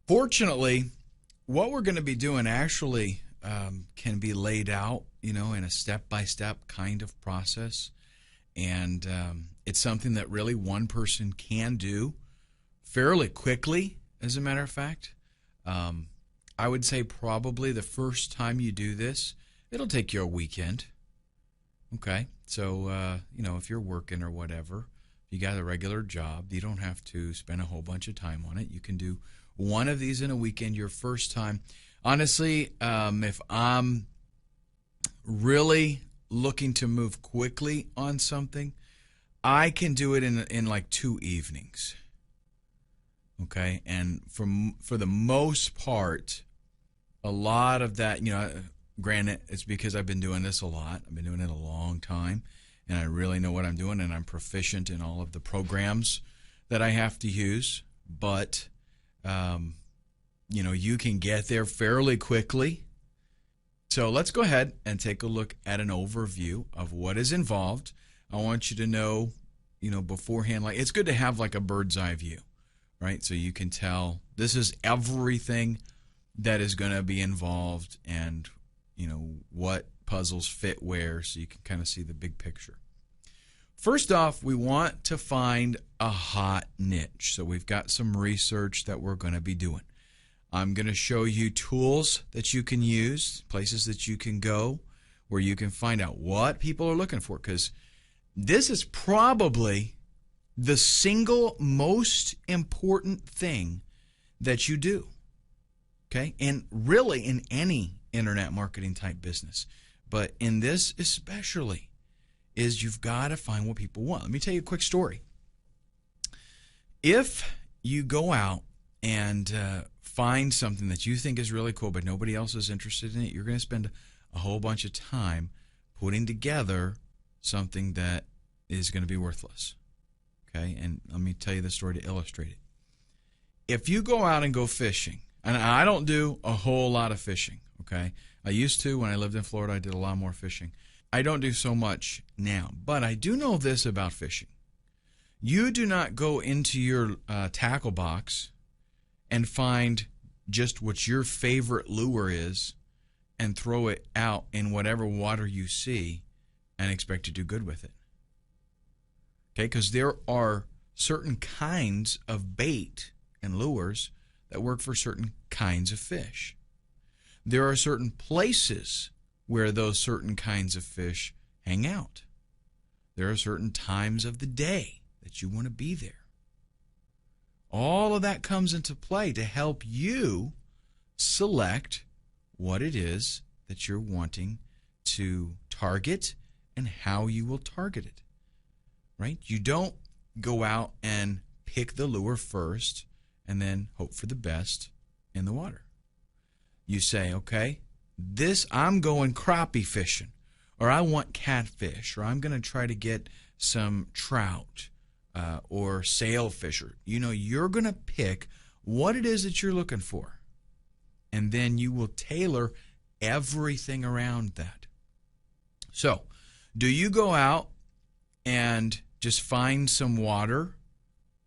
Fortunately, what we're going to be doing actually can be laid out, in a step-by-step kind of process. And it's something that really one person can do fairly quickly, as a matter of fact. I would say probably the first time you do this, it'll take you a weekend. Okay, so, if you're working or whatever, you got a regular job, you don't have to spend a whole bunch of time on it. You can do one of these in a weekend your first time. Honestly, if I'm really looking to move quickly on something, I can do it in like 2 evenings. Okay, and for the most part, a lot of that, granted, it's because I've been doing this a lot. I've been doing it a long time, and I really know what I'm doing, and I'm proficient in all of the programs that I have to use. But, you can get there fairly quickly. So let's go ahead and take a look at an overview of what is involved. I want you to know, beforehand, like it's good to have like a bird's eye view, right? So you can tell this is everything that is going to be involved and, what puzzles fit where, so you can kind of see the big picture. First off, we want to find a hot niche. So we've got some research that we're going to be doing. I'm going to show you tools that you can use, places that you can go where you can find out what people are looking for, because this is probably the single most important thing that you do, okay? And really in any internet marketing type business, but in this especially, is you've got to find what people want. Let me tell you a quick story. If you go out and find something that you think is really cool, but nobody else is interested in it, you're going to spend a whole bunch of time putting together something that is going to be worthless. Okay, and let me tell you the story to illustrate it. If you go out and go fishing, and I don't do a whole lot of fishing, okay? I used to when I lived in Florida. I did a lot more fishing. I don't do so much now, but I do know this about fishing. You do not go into your tackle box and find just what your favorite lure is and throw it out in whatever water you see and expect to do good with it. Okay, because there are certain kinds of bait and lures that work for certain kinds of fish. There are certain places where those certain kinds of fish hang out. There are certain times of the day that you want to be there. All of that comes into play to help you select what it is that you're wanting to target and how you will target it, right? You don't go out and pick the lure first and then hope for the best in the water. You say, okay, I'm going crappie fishing, or I want catfish, or I'm going to try to get some trout or sailfish. You're going to pick what it is that you're looking for, and then you will tailor everything around that. So, do you go out and just find some water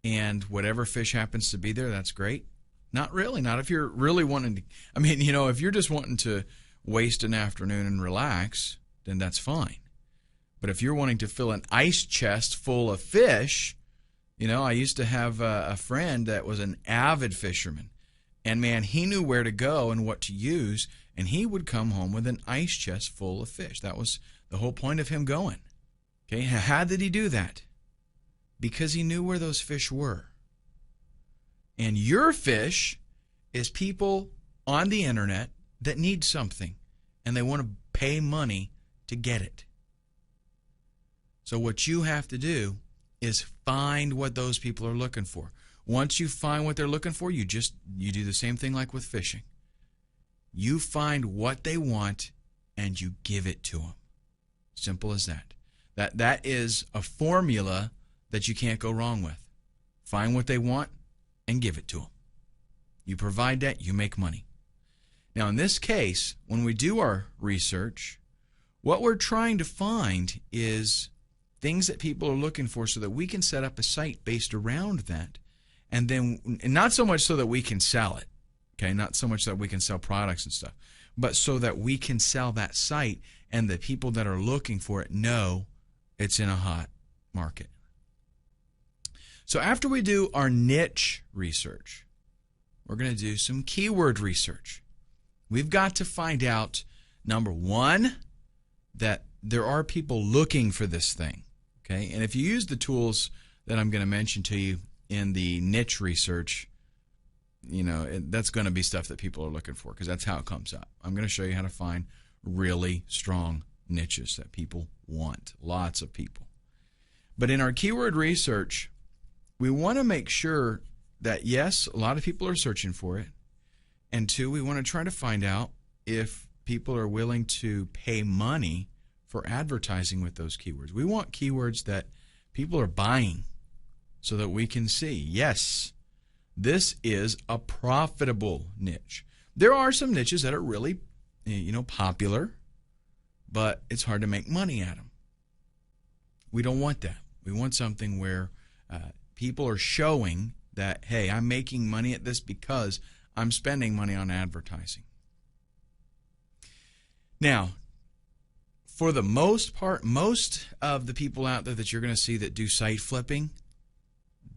and whatever fish happens to be there, that's great? Not really. Not if you're really wanting to. If you're just wanting to waste an afternoon and relax, then that's fine. But if you're wanting to fill an ice chest full of fish, I used to have a friend that was an avid fisherman. And man, he knew where to go and what to use, and he would come home with an ice chest full of fish. That was the whole point of him going. Okay, how did he do that? Because he knew where those fish were. And your fish is people on the internet that need something, and they want to pay money to get it. So what you have to do is find what those people are looking for. Once you find what they're looking for, you do the same thing like with fishing. You find what they want and you give it to them. Simple as that. That is a formula that you can't go wrong with. Find what they want and give it to them. You provide that, you make money. Now, in this case, when we do our research, what we're trying to find is things that people are looking for so that we can set up a site based around that, and not so much so that we can sell it. Okay, not so much that we can sell products and stuff, but so that we can sell that site and the people that are looking for it know it's in a hot market. So after we do our niche research, we're going to do some keyword research. We've got to find out, number one, that there are people looking for this thing. Okay, and if you use the tools that I'm going to mention to you in the niche research, that's going to be stuff that people are looking for because that's how it comes up. I'm going to show you how to find really strong niches that people want, lots of people. But in our keyword research, we want to make sure that, yes, a lot of people are searching for it, and two, we want to try to find out if people are willing to pay money for advertising with those keywords. We want keywords that people are buying so that we can see, yes, this is a profitable niche. There are some niches that are really, popular, but it's hard to make money at them. We don't want that. We want something where people are showing that, hey, I'm making money at this because I'm spending money on advertising. Now, for the most part, most of the people out there that you're going to see that do site flipping,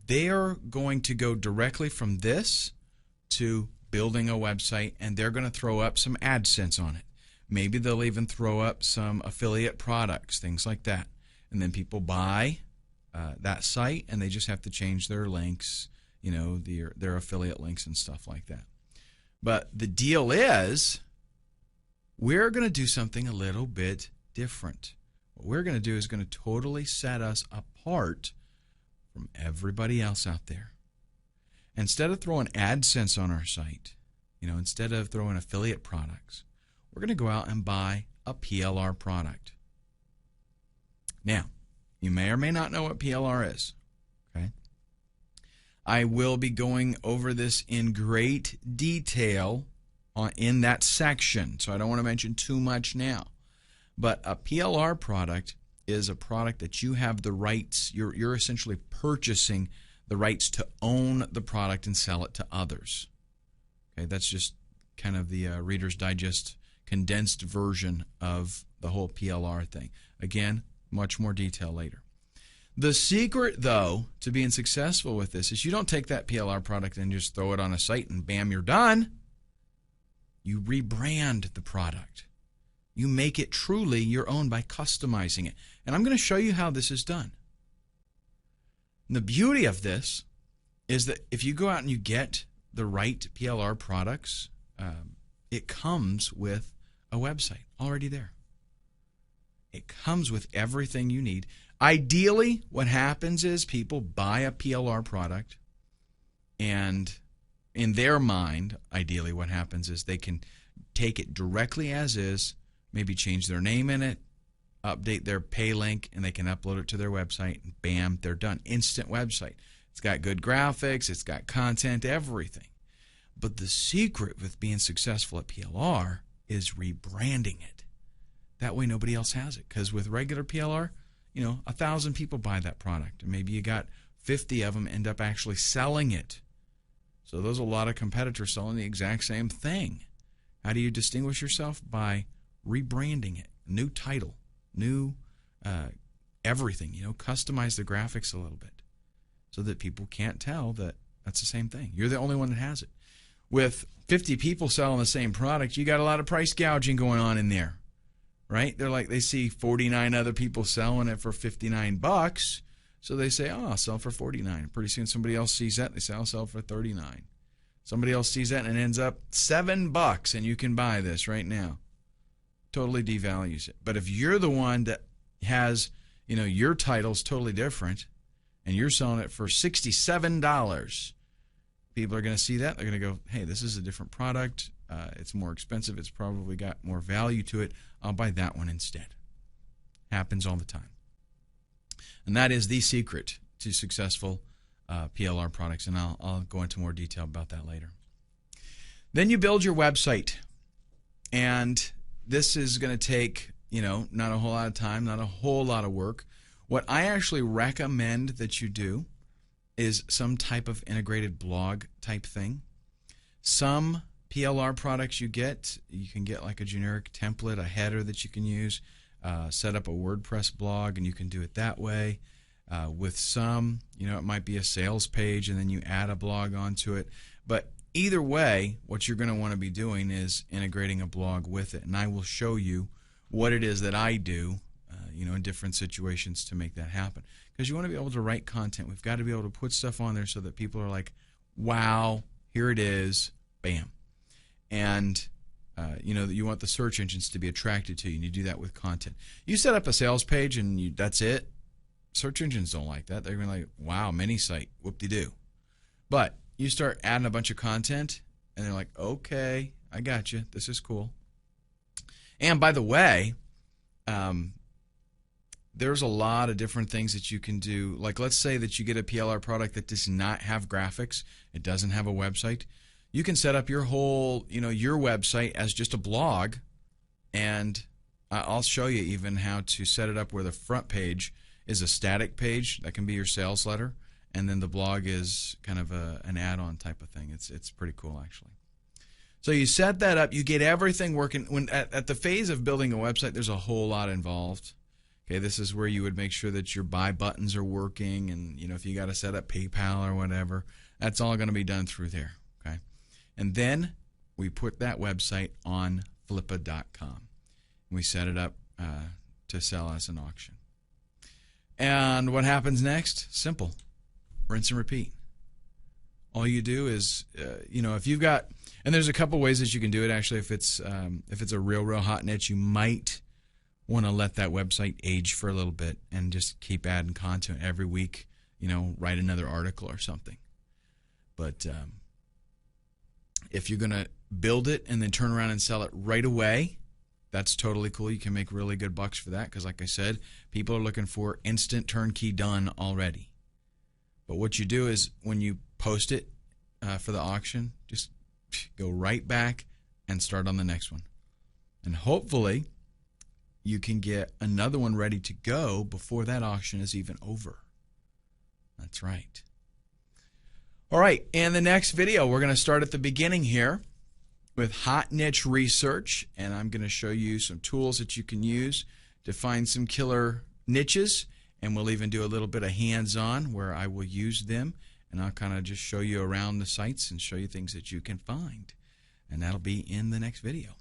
they're going to go directly from this to building a website, and they're going to throw up some AdSense on it. Maybe they'll even throw up some affiliate products, things like that. And then people buy that site, and they just have to change their links, their affiliate links and stuff like that. But the deal is, we're going to do something a little bit different. What we're going to do is going to totally set us apart from everybody else out there. Instead of throwing AdSense on our site, instead of throwing affiliate products, we're going to go out and buy a PLR product. Now, you may or may not know what PLR is. Okay? I will be going over this in great detail in that section, so I don't want to mention too much now. But a PLR product is a product that you have the rights, you're essentially purchasing the rights to own the product and sell it to others. Okay, that's just kind of the Reader's Digest condensed version of the whole PLR thing. Again, much more detail later. The secret, though, to being successful with this is you don't take that PLR product and just throw it on a site and bam, you're done. You rebrand the product. You make it truly your own by customizing it. And I'm going to show you how this is done. And the beauty of this is that if you go out and you get the right PLR products, it comes with a website already there. It comes with everything you need. Ideally, what happens is people buy a PLR product, and in their mind, ideally what happens is they can take it directly as is, maybe change their name in it, update their pay link, and they can upload it to their website, and bam, they're done. Instant website. It's got good graphics, it's got content, everything. But the secret with being successful at PLR is rebranding it. That way nobody else has it. Because with regular PLR, 1,000 people buy that product, and maybe you got 50 of them end up actually selling it. So there's a lot of competitors selling the exact same thing. How do you distinguish yourself? By rebranding it. New title, new everything. Customize the graphics a little bit so that people can't tell that that's the same thing. You're the only one that has it. With 50 people selling the same product, you got a lot of price gouging going on in there. Right? They see 49 other people selling it for $59, so they say, oh, I'll sell for $49. Pretty soon somebody else sees that, they say, I'll sell for $39. Somebody else sees that and it ends up $7, and you can buy this right now. Totally devalues it. But if you're the one that has, your title's totally different, and you're selling it for $67, people are going to see that. They're going to go, hey, this is a different product. It's more expensive. It's probably got more value to it. I'll buy that one instead. Happens all the time. And that is the secret to successful PLR products, and I'll go into more detail about that later. Then you build your website, and this is going to take, not a whole lot of time, not a whole lot of work. What I actually recommend that you do is some type of integrated blog type thing. Some PLR products you can get like a generic template, a header that you can use, set up a WordPress blog, and you can do it that way. With some, it might be a sales page and then you add a blog onto it. But either way, what you're going to want to be doing is integrating a blog with it. And I will show you what it is that I do, in different situations to make that happen. Because you want to be able to write content. We've got to be able to put stuff on there so that people are like, wow, here it is, bam. And you want the search engines to be attracted to you, and you do that with content. You set up a sales page and that's it. Search engines don't like that. They're going to be like, wow, mini site, whoop-de-doo. But you start adding a bunch of content, and they're like, okay, I got you. This is cool. And by the way, there's a lot of different things that you can do. Like, let's say that you get a PLR product that does not have graphics. It doesn't have a website. You can set up your whole, your website as just a blog, and I'll show you even how to set it up where the front page is a static page. That can be your sales letter, and then the blog is kind of an add-on type of thing. It's pretty cool, actually. So you set that up. You get everything working. When at the phase of building a website, there's a whole lot involved. Okay, this is where you would make sure that your buy buttons are working, and if you got to set up PayPal or whatever, that's all going to be done through there. Okay, and then we put that website on Flippa.com. We set it up to sell as an auction. And what happens next? Simple. Rinse and repeat. All you do is, if you've got, and there's a couple ways that you can do it. Actually, if it's a real hot niche, you might want to let that website age for a little bit and just keep adding content every week. Write another article or something. But if you're going to build it and then turn around and sell it right away, that's totally cool. You can make really good bucks for that because, like I said, people are looking for instant turnkey done already. But what you do is when you post it for the auction, just go right back and start on the next one. And hopefully you can get another one ready to go before that auction is even over. That's right. All right, in the next video, we're going to start at the beginning here with hot niche research, and I'm going to show you some tools that you can use to find some killer niches, and we'll even do a little bit of hands-on where I will use them, and I'll kind of just show you around the sites and show you things that you can find, and that'll be in the next video.